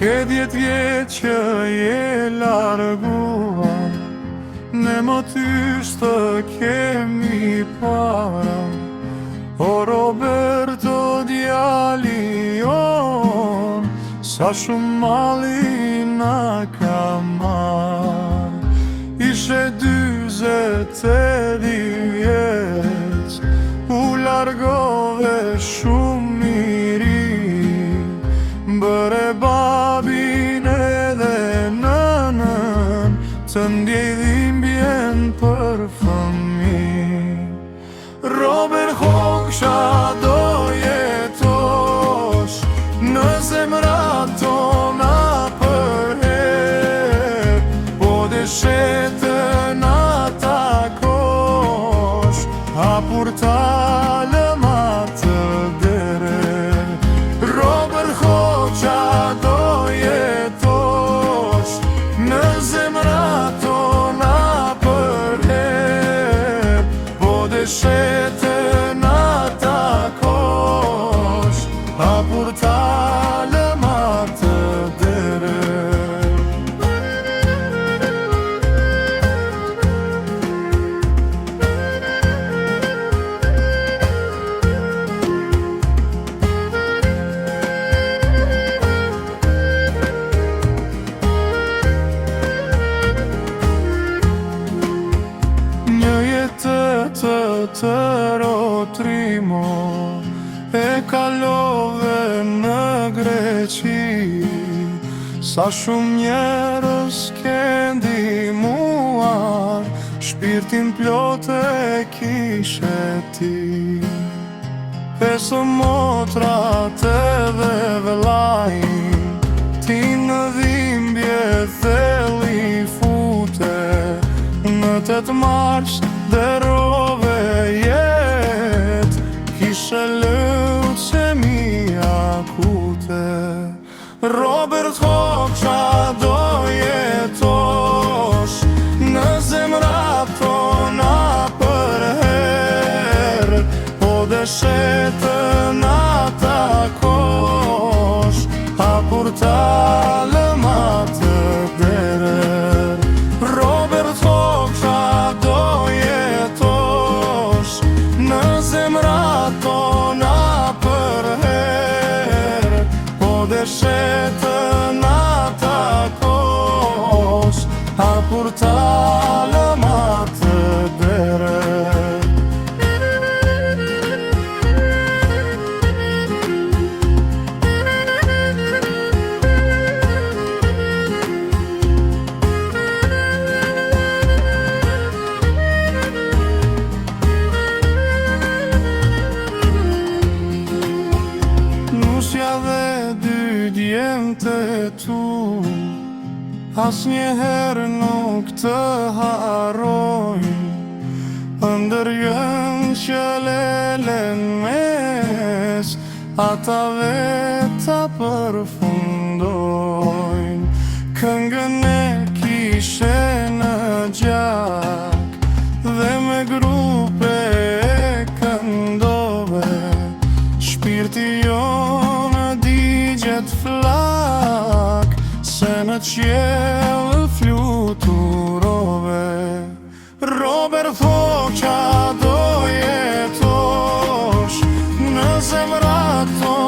Ke 10 vjet që je larguar, ne më tysh të kemi para. O Roberto djali jon, sa shumë mali na ka marr. Ishe 22 vjeç, u largove shumë miri, bëre babin edhe nënën, të ndjedhim bjen për fëmijë. Robert Hoxha do jetosh në zemrat tona për herë, po deshetën ata kosh, hapur talëm atë dere. Robert Hoxha do jetosh në zemrat tona për herë, po deshetën ata kosh, hapur talëm atë dere. Të rotrimo e kalove në Greqi, sa shumë njerëz ke ndihmuar, shpirtin plot e kishe ti. Pesë motrat edhe vëllai, ti në dhimbje thelli fute, në 8 mars derove jet, kishe leucemi akute. Robert Hoxha do jetosh në zemrat tona për herë, po deshetën ata kosh, hapur talëm atë dere. Robert Hoxha do në zemrat tona për herë, po deshetën ata kosh, hapur talëm atë dere. Dhe 2 djemtë tu, asnjëherë nuk të harrojnë, ëndërgën që lelen mes, ata veta përfundojnë. Këngën e kishe në gjak, dhe me grupe e këndove, shpirti jonë digjet flak, se në qiell fluturove. Robert Hoxha do jetosh në zemrat tona